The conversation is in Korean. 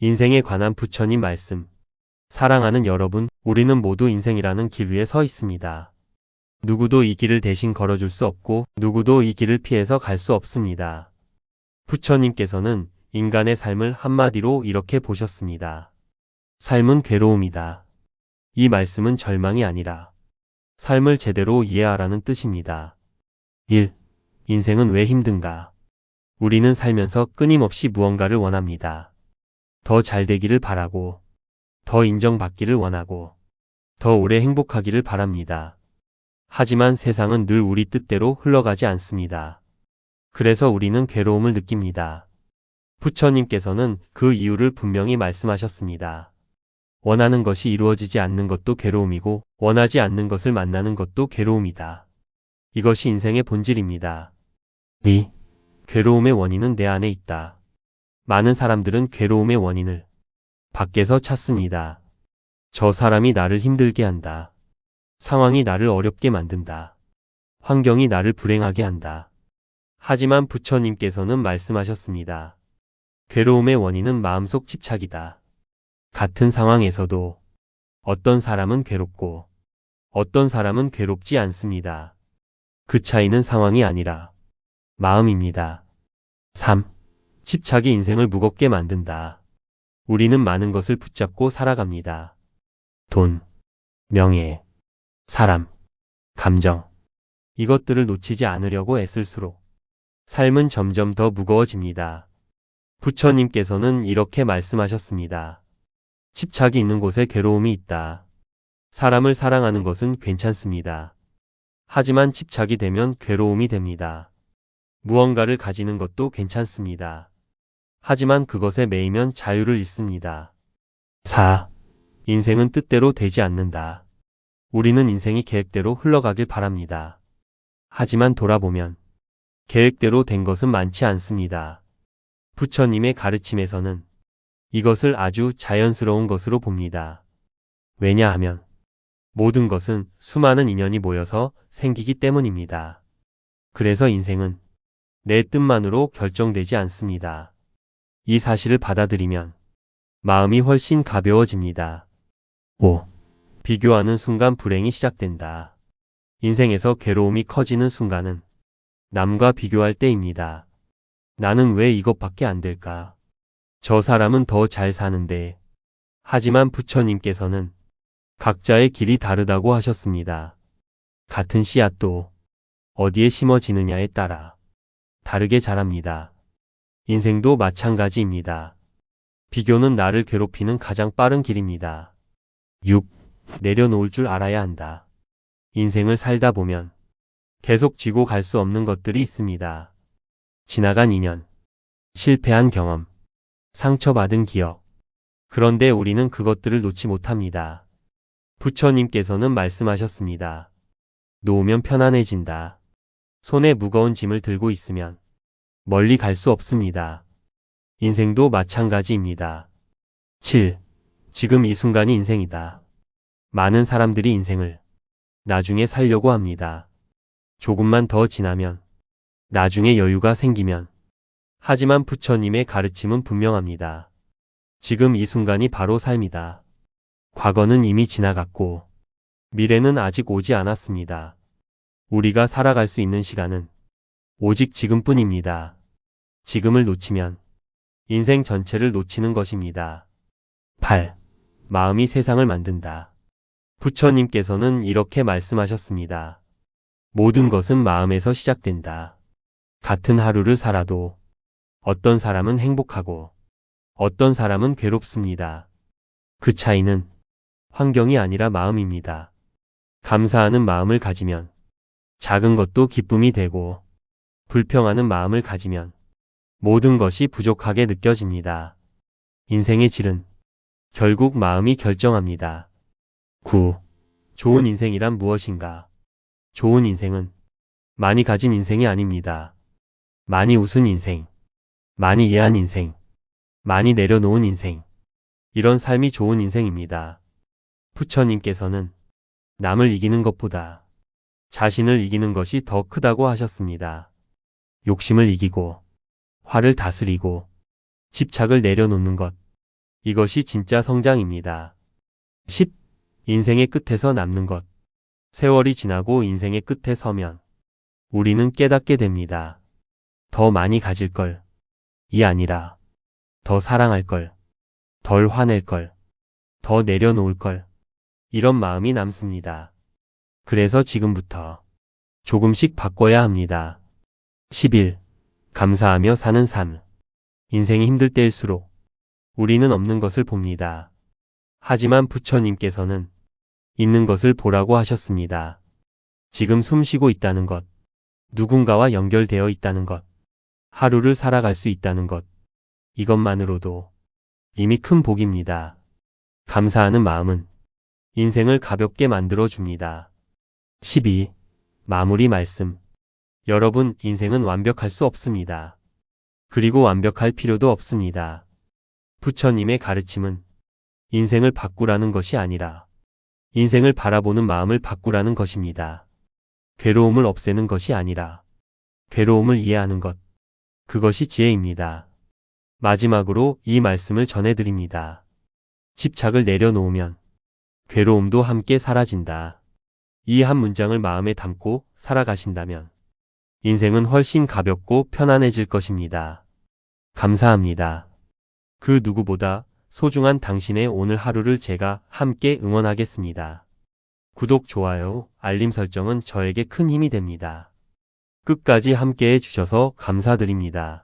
인생에 관한 부처님 말씀. 사랑하는 여러분, 우리는 모두 인생이라는 길 위에 서 있습니다. 누구도 이 길을 대신 걸어줄 수 없고 누구도 이 길을 피해서 갈 수 없습니다. 부처님께서는 인간의 삶을 한마디로 이렇게 보셨습니다. 삶은 괴로움이다. 이 말씀은 절망이 아니라 삶을 제대로 이해하라는 뜻입니다. 1. 인생은 왜 힘든가? 우리는 살면서 끊임없이 무언가를 원합니다. 더 잘 되기를 바라고, 더 인정받기를 원하고, 더 오래 행복하기를 바랍니다. 하지만 세상은 늘 우리 뜻대로 흘러가지 않습니다. 그래서 우리는 괴로움을 느낍니다. 부처님께서는 그 이유를 분명히 말씀하셨습니다. 원하는 것이 이루어지지 않는 것도 괴로움이고 원하지 않는 것을 만나는 것도 괴로움이다. 이것이 인생의 본질입니다. 2. 괴로움의 원인은 내 안에 있다. 많은 사람들은 괴로움의 원인을 밖에서 찾습니다. 저 사람이 나를 힘들게 한다. 상황이 나를 어렵게 만든다. 환경이 나를 불행하게 한다. 하지만 부처님께서는 말씀하셨습니다. 괴로움의 원인은 마음속 집착이다. 같은 상황에서도 어떤 사람은 괴롭고 어떤 사람은 괴롭지 않습니다. 그 차이는 상황이 아니라 마음입니다. 3. 집착이 인생을 무겁게 만든다. 우리는 많은 것을 붙잡고 살아갑니다. 돈, 명예, 사람, 감정. 이것들을 놓치지 않으려고 애쓸수록 삶은 점점 더 무거워집니다. 부처님께서는 이렇게 말씀하셨습니다. 집착이 있는 곳에 괴로움이 있다. 사람을 사랑하는 것은 괜찮습니다. 하지만 집착이 되면 괴로움이 됩니다. 무언가를 가지는 것도 괜찮습니다. 하지만 그것에 매이면 자유를 잃습니다. 4. 인생은 뜻대로 되지 않는다. 우리는 인생이 계획대로 흘러가길 바랍니다. 하지만 돌아보면 계획대로 된 것은 많지 않습니다. 부처님의 가르침에서는 이것을 아주 자연스러운 것으로 봅니다. 왜냐하면 모든 것은 수많은 인연이 모여서 생기기 때문입니다. 그래서 인생은 내 뜻만으로 결정되지 않습니다. 이 사실을 받아들이면 마음이 훨씬 가벼워집니다. 5. 비교하는 순간 불행이 시작된다. 인생에서 괴로움이 커지는 순간은 남과 비교할 때입니다. 나는 왜 이것밖에 안 될까? 저 사람은 더 잘 사는데. 하지만 부처님께서는 각자의 길이 다르다고 하셨습니다. 같은 씨앗도 어디에 심어지느냐에 따라 다르게 자랍니다. 인생도 마찬가지입니다. 비교는 나를 괴롭히는 가장 빠른 길입니다. 6. 내려놓을 줄 알아야 한다. 인생을 살다 보면 계속 쥐고 갈 수 없는 것들이 있습니다. 지나간 인연, 실패한 경험, 상처받은 기억. 그런데 우리는 그것들을 놓지 못합니다. 부처님께서는 말씀하셨습니다. 놓으면 편안해진다. 손에 무거운 짐을 들고 있으면 멀리 갈 수 없습니다. 인생도 마찬가지입니다. 7. 지금 이 순간이 인생이다. 많은 사람들이 인생을 나중에 살려고 합니다. 조금만 더 지나면, 나중에 여유가 생기면. 하지만 부처님의 가르침은 분명합니다. 지금 이 순간이 바로 삶이다. 과거는 이미 지나갔고 미래는 아직 오지 않았습니다. 우리가 살아갈 수 있는 시간은 오직 지금뿐입니다. 지금을 놓치면 인생 전체를 놓치는 것입니다. 8. 마음이 세상을 만든다. 부처님께서는 이렇게 말씀하셨습니다. 모든 것은 마음에서 시작된다. 같은 하루를 살아도 어떤 사람은 행복하고 어떤 사람은 괴롭습니다. 그 차이는 환경이 아니라 마음입니다. 감사하는 마음을 가지면 작은 것도 기쁨이 되고 불평하는 마음을 가지면 모든 것이 부족하게 느껴집니다. 인생의 질은 결국 마음이 결정합니다. 9. 좋은 인생이란 무엇인가? 좋은 인생은 많이 가진 인생이 아닙니다. 많이 웃은 인생, 많이 이해한 인생, 많이 내려놓은 인생. 이런 삶이 좋은 인생입니다. 부처님께서는 남을 이기는 것보다 자신을 이기는 것이 더 크다고 하셨습니다. 욕심을 이기고 화를 다스리고 집착을 내려놓는 것. 이것이 진짜 성장입니다. 10. 인생의 끝에서 남는 것. 세월이 지나고 인생의 끝에 서면 우리는 깨닫게 됩니다. 더 많이 가질 걸. 이 아니라 더 사랑할 걸. 덜 화낼 걸. 더 내려놓을 걸. 이런 마음이 남습니다. 그래서 지금부터 조금씩 바꿔야 합니다. 11. 감사하며 사는 삶. 인생이 힘들 때일수록 우리는 없는 것을 봅니다. 하지만 부처님께서는 있는 것을 보라고 하셨습니다. 지금 숨 쉬고 있다는 것, 누군가와 연결되어 있다는 것, 하루를 살아갈 수 있다는 것, 이것만으로도 이미 큰 복입니다. 감사하는 마음은 인생을 가볍게 만들어 줍니다. 12. 마무리 말씀. 여러분, 인생은 완벽할 수 없습니다. 그리고 완벽할 필요도 없습니다. 부처님의 가르침은 인생을 바꾸라는 것이 아니라 인생을 바라보는 마음을 바꾸라는 것입니다. 괴로움을 없애는 것이 아니라 괴로움을 이해하는 것. 그것이 지혜입니다. 마지막으로 이 말씀을 전해드립니다. 집착을 내려놓으면 괴로움도 함께 사라진다. 이 한 문장을 마음에 담고 살아가신다면 인생은 훨씬 가볍고 편안해질 것입니다. 감사합니다. 그 누구보다 소중한 당신의 오늘 하루를 제가 함께 응원하겠습니다. 구독, 좋아요, 알림 설정은 저에게 큰 힘이 됩니다. 끝까지 함께 해주셔서 감사드립니다.